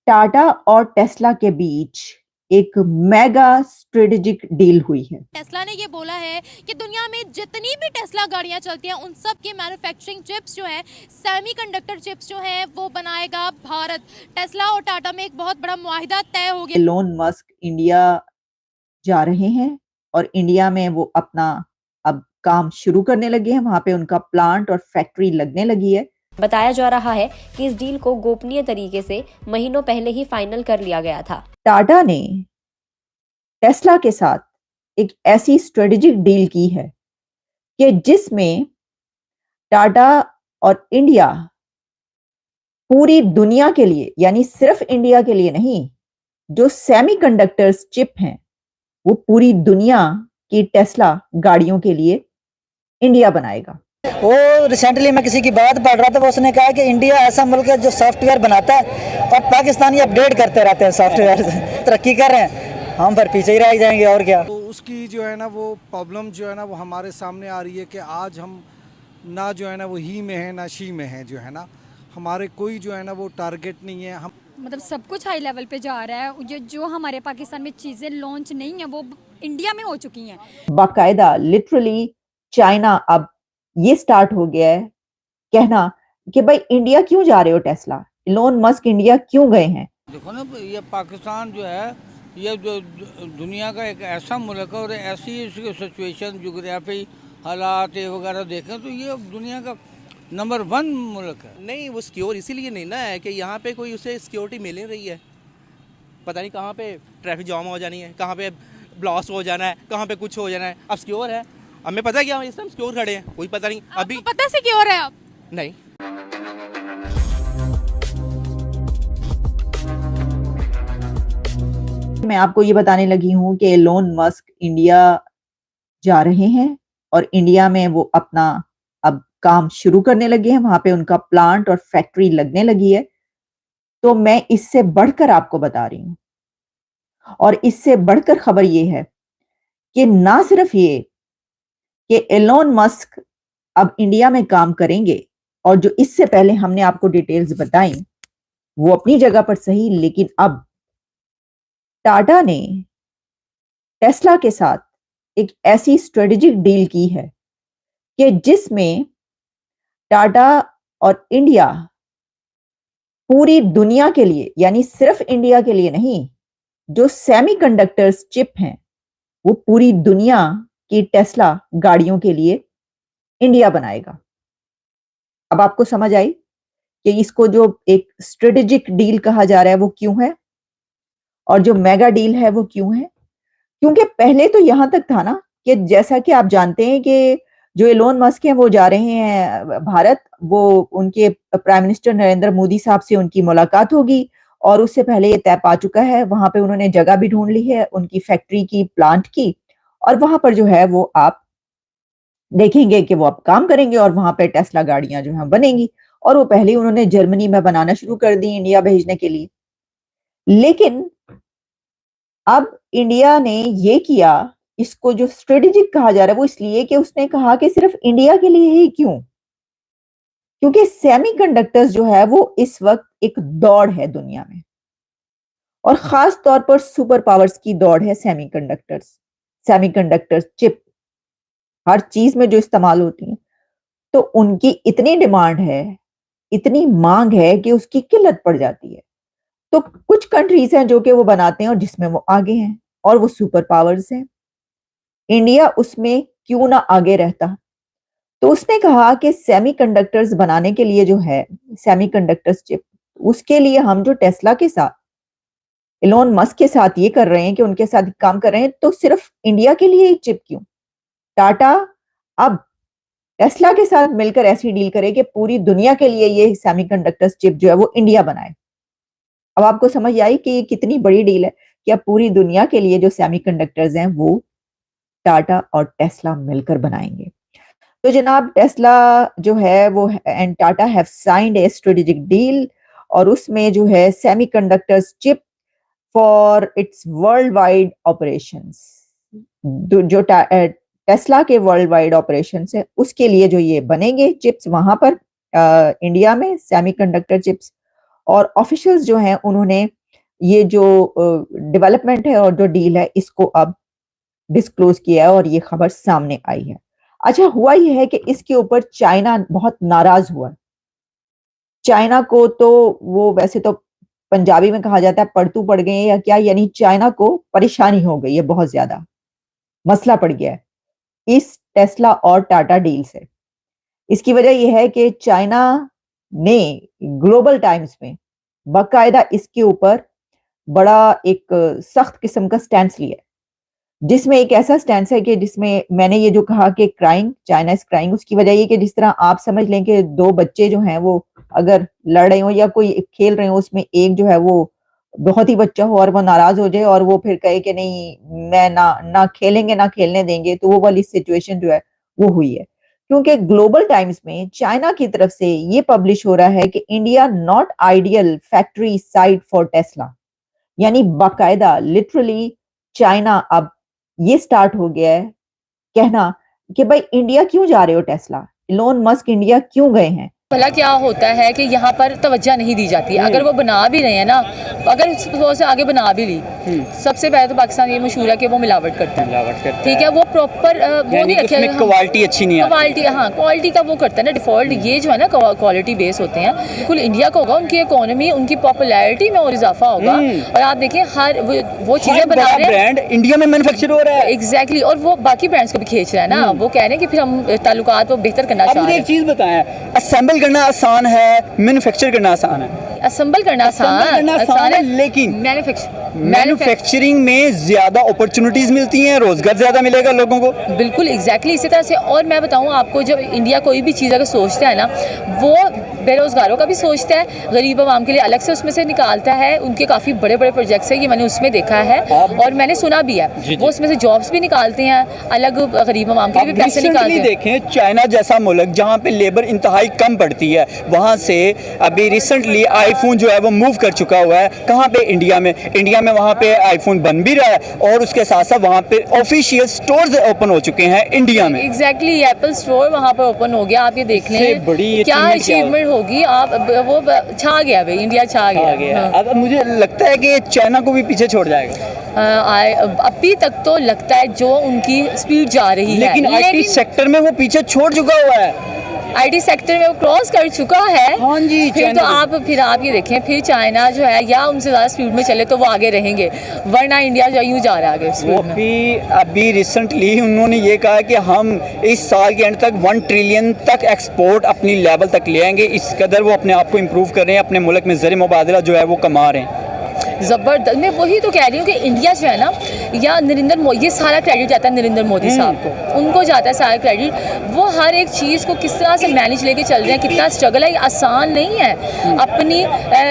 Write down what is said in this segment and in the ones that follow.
टाटा और टेस्ला के बीच एक मेगा स्ट्रेटेजिक डील हुई है। टेस्ला ने ये बोला है कि दुनिया में जितनी भी टेस्ला गाड़ियां चलती हैं उन सब की मैन्युफैक्चरिंग चिप्स जो है, सेमीकंडक्टर चिप्स जो है वो बनाएगा भारत। टेस्ला और टाटा में एक बहुत बड़ा मुआहिदा तय हो गया। एलोन मस्क इंडिया जा रहे हैं और इंडिया में वो अपना अब काम शुरू करने लगे हैं। वहां पे उनका प्लांट और फैक्ट्री लगने लगी है। बताया जा रहा है कि इस डील को गोपनीय तरीके से महीनों पहले ही फाइनल कर लिया गया था। टाटा ने टेस्ला के साथ एक ऐसी स्ट्रेटेजिक डील की है कि जिसमें टाटा और इंडिया पूरी दुनिया के लिए, यानी सिर्फ इंडिया के लिए नहीं, जो सेमीकंडक्टर्स चिप हैं वो पूरी दुनिया की टेस्ला गाड़ियों के लिए इंडिया बनाएगा। वो रिसेंटली मैं किसी की बात पढ़ रहा था, वो उसने कहा कि इंडिया ऐसा मुल्क है जो सॉफ्टवेयर बनाता है और पाकिस्तानी अपडेट करते रहते हैं सॉफ्टवेयर तरक्की कर रहे हैं, हम फिर पीछे ही रह जाएंगे और क्या। तो उसकी जो है ना वो प्रॉब्लम जो है ना वो हमारे सामने आ रही है कि आज हम ना जो है ना वो ही में है ना शी में है, जो है ना हमारे कोई जो है ना वो टारगेट नहीं है। हम मतलब सब कुछ हाई लेवल पे जा रहा है। जो हमारे पाकिस्तान में चीज़ें लॉन्च नहीं है वो इंडिया में हो चुकी हैं। बाकायदा लिटरली चाइना अब ये स्टार्ट हो गया है कहना कि भाई इंडिया क्यों जा रहे हो टेस्ला, इलोन मस्क इंडिया क्यों गए हैं। देखो ना, ये पाकिस्तान जो है ये जो दुनिया का एक ऐसा मुल्क है और ऐसी इसकी सिचुएशन जोग्राफी हालात ये वगैरह देखें तो ये दुनिया का नंबर 1 मुल्क है। नहीं, वो सिक्योर इसीलिए नहीं ना है कि यहाँ पे कोई उसे सिक्योरिटी मिल नहीं रही है। पता नहीं कहाँ पे ट्रैफिक जाम हो जानी है, कहाँ पे ब्लास्ट हो जाना है, कहाँ पे कुछ हो जाना है। अब सिक्योर है, हमें पता है कि हम इस टाइम सिक्योर खड़े हैं, कोई पता नहीं अभी। आपको पता सिक्योर है आप? नहीं। मैं आपको ये बताने लगी हूं कि एलोन मस्क इंडिया जा रहे हैं और इंडिया में वो अपना अब काम शुरू करने लगे हैं। वहां पे उनका प्लांट और फैक्ट्री लगने लगी है। तो मैं इससे बढ़कर आपको बता रही हूं, और इससे बढ़कर खबर ये है कि ना सिर्फ ये कि एलोन मस्क अब इंडिया में काम करेंगे, और जो इससे पहले हमने आपको डिटेल्स बताई वो अपनी जगह पर सही, लेकिन अब टाटा ने टेस्ला के साथ एक ऐसी स्ट्रेटेजिक डील की है कि जिसमें टाटा और इंडिया पूरी दुनिया के लिए, यानी सिर्फ इंडिया के लिए नहीं, जो सेमीकंडक्टर्स चिप हैं वो पूरी दुनिया की टेस्ला गाड़ियों के लिए इंडिया बनाएगा। अब आपको समझ आई कि इसको जो एक स्ट्रेटेजिक डील कहा जा रहा है वो क्यों है, और जो मेगा डील है वो क्यों है। क्योंकि पहले तो यहां तक था ना कि जैसा कि आप जानते हैं कि जो एलोन मस्क हैं वो जा रहे हैं भारत, वो उनके प्राइम मिनिस्टर नरेंद्र मोदी साहब से उनकी मुलाकात होगी, और उससे पहले ये तय पा चुका है। वहां पे उन्होंने जगह भी ढूंढ ली है उनकी फैक्ट्री की, प्लांट की, और वहां पर जो है वो आप देखेंगे कि वो अब काम करेंगे और वहां पे टेस्ला गाड़ियां जो है बनेंगी। और वो पहले ही उन्होंने जर्मनी में बनाना शुरू कर दी इंडिया भेजने के लिए। लेकिन अब इंडिया ने ये किया, इसको जो स्ट्रेटेजिक कहा जा रहा है वो इसलिए कि उसने कहा कि सिर्फ इंडिया के लिए ही क्यों, क्योंकि सेमीकंडक्टर्स जो है वो इस वक्त एक दौड़ है दुनिया में, और खास तौर पर सुपर पावर्स की दौड़ है सेमीकंडक्टर्स चिप हर चीज में जो इस्तेमाल होती है। तो उनकी इतनी डिमांड है, इतनी मांग है कि उसकी किल्लत पड़ जाती है। तो कुछ कंट्रीज हैं जो कि वो बनाते हैं और जिसमें वो आगे हैं, और वो सुपर पावर्स हैं। इंडिया उसमें क्यों ना आगे रहता। तो उसने कहा कि सेमीकंडक्टर्स बनाने के लिए जो है सेमीकंडक्टर्स चिप, उसके लिए हम जो टेस्ला के साथ, एलोन मस्क के साथ ये कर रहे हैं कि उनके साथ काम कर रहे हैं, तो सिर्फ इंडिया के लिए ही चिप क्यों। टाटा अब टेस्ला के साथ मिलकर ऐसी डील करे कि पूरी दुनिया के लिए ये सेमीकंडक्टर्स चिप जो है वो इंडिया बनाए। अब आपको समझ आई कि ये कितनी बड़ी डील है कि अब पूरी दुनिया के लिए जो सेमीकंडक्टर्स हैं वो टाटा और टेस्ला मिलकर बनाएंगे। तो जनाब टेस्ला जो है वो and Tata have signed A strategic deal, और उसमें जो है semiconductors chip for its world wide operations, जो टेस्ला के वर्ल्ड वाइड ऑपरेशन है उसके लिए जो ये बनेंगे चिप्स वहां पर इंडिया में सेमीकंडक्टर चिप्स, और ऑफिशियल्स जो हैं उन्होंने ये जो डेवलपमेंट है और जो डील है इसको अब डिस्क्लोज किया है और ये खबर सामने आई है। अच्छा, हुआ ये है कि इसके ऊपर चाइना बहुत नाराज हुआ। चाइना को तो वो वैसे तो पंजाबी में कहा जाता है पड़तू पड़ गए या क्या, यानी चाइना को परेशानी हो गई है, बहुत ज्यादा मसला पड़ गया है इस टेस्ला और टाटा डील से। इसकी वजह यह है कि चाइना ने ग्लोबल टाइम्स में बाकायदा इसके ऊपर बड़ा एक सख्त किस्म का स्टैंड लिया है, जिसमें एक ऐसा स्टैंड है कि जिसमें मैंने ये जो कहा कि क्राइंग, चाइना इज क्राइंग, उसकी वजह ये कि जिस तरह आप समझ लें कि दो बच्चे जो हैं वो अगर लड़ रहे हो या कोई खेल रहे हो, उसमें एक जो है वो बहुत ही बच्चा हो और वो नाराज हो जाए और वो फिर कहे कि नहीं मैं ना खेलेंगे ना खेलने देंगे, तो वो वाली सिचुएशन जो है वो हुई है। क्योंकि ग्लोबल टाइम्स में चाइना की तरफ से ये पब्लिश हो रहा है कि India not ideal factory site for Tesla, यानी बाकायदा लिटरली चाइना अब ये स्टार्ट हो गया है कहना कि भाई इंडिया क्यों जा रहे हो टेस्ला, इलोन मस्क इंडिया क्यों गए हैं। भला क्या होता है कि यहाँ पर तवज्जो नहीं दी जाती। अगर वो बना भी रहे हैं ना, अगर से आगे बना भी ली, सबसे पहले तो पाकिस्तान ये मशहूर है कि वो मिलावट करता है, ठीक है, वो प्रॉपर वो नहीं रखे, क्वालिटी अच्छी नहीं है, क्वालिटी, हाँ क्वालिटी का वो करता है ना डिफॉल्ट, ये जो है ना क्वालिटी बेस होते हैं। बिल्कुल इंडिया का होगा, उनकी इकोनॉमी उनकी पॉपुलैरिटी में और इजाफा होगा। और आप देखिए हर वो चीज़ें बना रहे हैं, ब्रांड इंडिया में मैन्युफैक्चर हो रहा है, एग्जैक्टली, और वो बाकी ब्रांड्स को भी खींच रहा है ना। वो कह रहे हैं कि फिर हम ताल्लुकात को बेहतर करना चाह रहे हैं। एक चीज़ बताएं, असेंबल करना आसान है, मैन्युफैक्चर करना आसान है, असेंबल करना आसान है, लेकिन मैन्युफैक्चरिंग में ज्यादा अपॉर्चुनिटीज मिलती हैं, रोजगार ज्यादा मिलेगा लोगों को। बिल्कुल एग्जैक्टली इसी तरह से। और मैं बताऊं आपको, जब इंडिया कोई भी चीज़ अगर सोचता है ना, वो बेरोजगारों का भी सोचता है, गरीब आवाम के लिए अलग से उसमें से निकालता है। उनके काफ़ी बड़े बड़े प्रोजेक्ट्स हैं, ये मैंने उसमें देखा है और मैंने सुना भी है। वो उसमें से जॉब्स भी निकालते हैं, अलग गरीब आवाम के लिए भी पैसे निकालते हैं। देखें चाइना जैसा मुल्क जहाँ पे लेबर इंतहाई कम पड़ती है, वहाँ से अभी रिसेंटली आईफोन जो है वो मूव कर चुका हुआ है कहाँ पे, इंडिया में वहाँ पे आईफोन बन भी रहा है और उसके साथ साथ वहाँ पे ऑफिशियल स्टोर्स ओपन हो चुके हैं इंडिया में। एग्जैक्टली एप्पल स्टोर वहाँ पर ओपन हो गया। आप ये देख लें क्या अचीवमेंट होगी। आप वो छा गया भाई, इंडिया छा गया। हाँ। अब मुझे लगता है कि चाइना को भी पीछे छोड़ जाएगा। अभी तक तो लगता है जो उनकी स्पीड जा रही है, लेकिन आईटी सेक्टर में वो पीछे छोड़ चुका हुआ है। आईटी सेक्टर में वो क्रॉस कर चुका है। हाँ जी, फिर तो आप ये देखें, फिर चाइना जो है या उनसे ज़्यादा स्पीड में चले तो वो आगे रहेंगे, वरना इंडिया जो यूँ जा रहा है आगे स्पीड में। अभी रिसेंटली उन्होंने ये कहा कि हम इस साल के एंड तक 1 ट्रिलियन तक एक्सपोर्ट अपनी लेवल तक ले आएंगे। इस कदर वो अपने आप को इम्प्रूव कर रहे हैं, अपने मुल्क में ज़र मुबादला जो है वो कमा रहे हैं। ज़बरदस्त। मैं वही तो कह रही हूँ कि इंडिया जो है ना, या नरेंद्र मोदी, ये सारा क्रेडिट जाता है नरेंद्र मोदी साहब को, उनको जाता है सारा क्रेडिट। वो हर एक चीज़ को किस तरह से मैनेज लेके चल रहे हैं, कितना स्ट्रगल है, ये आसान नहीं है। अपनी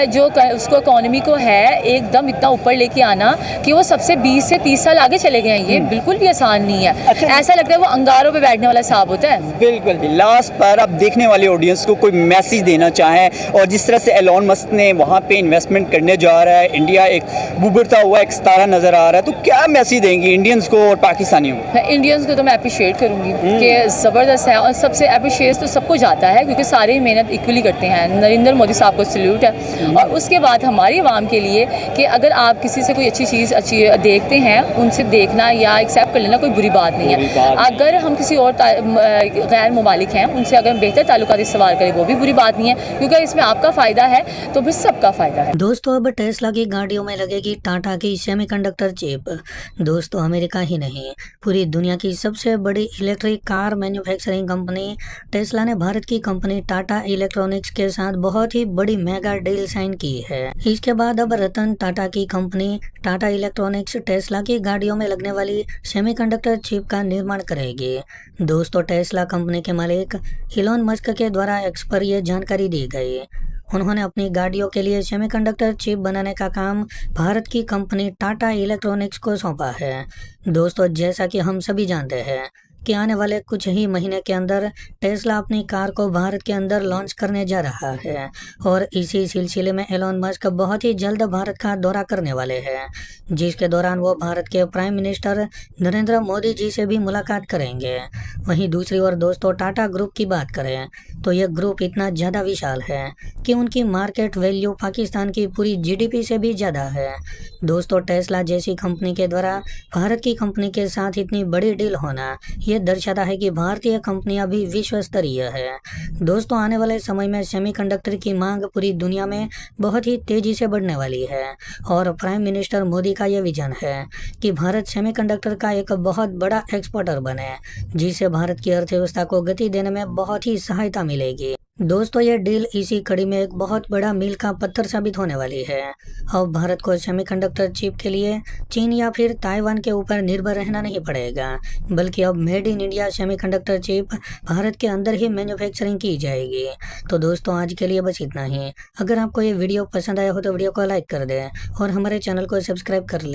जो उसको इकोनॉमी को है एकदम इतना ऊपर लेके आना कि वो सबसे 20 से 30 साल आगे चले गए हैं, ये बिल्कुल भी आसान नहीं है। अच्छा, ऐसा लगता है वो अंगारों पर बैठने वाला साहब होता है। बिल्कुल। लास्ट पर आप देखने वाली ऑडियंस को कोई मैसेज देना चाहें, और जिस तरह से एलोन मस्क ने वहाँ पे इन्वेस्टमेंट करने जा रहा है, इंडिया एक उभरता हुआ एक सितारा नजर आ रहा है, तो क्या मैसेज देंगी इंडियंस को और पाकिस्तानियों को? इंडियंस को तो मैं अप्रिशिएट करूंगी कि ज़बरदस्त है, और सबसे अप्रिशिएट तो सबको जाता है क्योंकि सारे ही मेहनत इक्वली करते हैं। नरेंद्र मोदी साहब को सल्यूट है। और उसके बाद हमारी आवाम के लिए कि अगर आप किसी से कोई अच्छी चीज़ देखते हैं, उनसे देखना या एक्सेप्ट कर लेना कोई बुरी बात नहीं है। अगर हम किसी और गैर मुमालिक हैं, उनसे अगर बेहतर ताल्लुकात इस्तेमाल करें, वो भी बुरी बात नहीं है, क्योंकि इसमें आपका फ़ायदा है तो फिर सबका फ़ायदा है। दोस्तों, अब टेस्ला की गाड़ियों में लगेगी टाटा की सेमीकंडक्टर चिप। दोस्तों, अमेरिका ही नहीं, पूरी दुनिया की सबसे बड़ी electric car manufacturing company Tesla ने भारत की कंपनी टाटा इलेक्ट्रॉनिक्स के साथ बहुत ही बड़ी मेगा डील साइन की है। इसके बाद अब रतन टाटा की कंपनी टाटा इलेक्ट्रॉनिक्स टेस्ला की गाड़ियों में लगने वाली सेमीकंडक्टर चिप का निर्माण करेगी। दोस्तों, टेस्ला कंपनी के मालिक इलोन मस्क के द्वारा एक्स पर यह जानकारी दी गई। उन्होंने अपनी गाड़ियों के लिए सेमीकंडक्टर चिप बनाने का काम भारत की कंपनी टाटा इलेक्ट्रॉनिक्स को सौंपा है। दोस्तों, जैसा कि हम सभी जानते हैं कि आने वाले कुछ ही महीने के अंदर टेस्ला अपनी कार को भारत के अंदर लॉन्च करने जा रहा है और इसी सिलसिले में एलोन मस्क बहुत ही जल्द भारत का दौरा करने वाले हैं, जिसके दौरान वो भारत के प्राइम मिनिस्टर नरेंद्र मोदी जी से भी मुलाकात करेंगे। वहीं दूसरी ओर दोस्तों टाटा ग्रुप की बात करें तो यह ग्रुप इतना ज़्यादा विशाल है कि उनकी मार्केट वैल्यू पाकिस्तान की पूरी जीडीपी से भी ज़्यादा है। दोस्तों टेस्ला जैसी कंपनी के द्वारा भारत की कंपनी के साथ इतनी बड़ी डील होना यह दर्शाता है कि भारतीय कंपनियां भी विश्व स्तरीय है। दोस्तों आने वाले समय में सेमीकंडक्टर की मांग पूरी दुनिया में बहुत ही तेजी से बढ़ने वाली है और प्राइम मिनिस्टर मोदी का यह विजन है कि भारत सेमीकंडक्टर का एक बहुत बड़ा एक्सपोर्टर बने, जिससे भारत की अर्थव्यवस्था को गति देने में बहुत ही सहायता मिलेगी। दोस्तों ये डील इसी कड़ी में एक बहुत बड़ा मील का पत्थर साबित होने वाली है। अब भारत को सेमीकंडक्टर चिप के लिए चीन या फिर ताइवान के ऊपर निर्भर रहना नहीं पड़ेगा, बल्कि अब made in India semiconductor chip Bharat के अंदर ही मैन्युफैक्चरिंग की जाएगी। तो दोस्तों आज के लिए बस इतना ही। अगर आपको ये वीडियो पसंद आया हो तो वीडियो को लाइक कर दें और हमारे चैनल को सब्सक्राइब कर लें।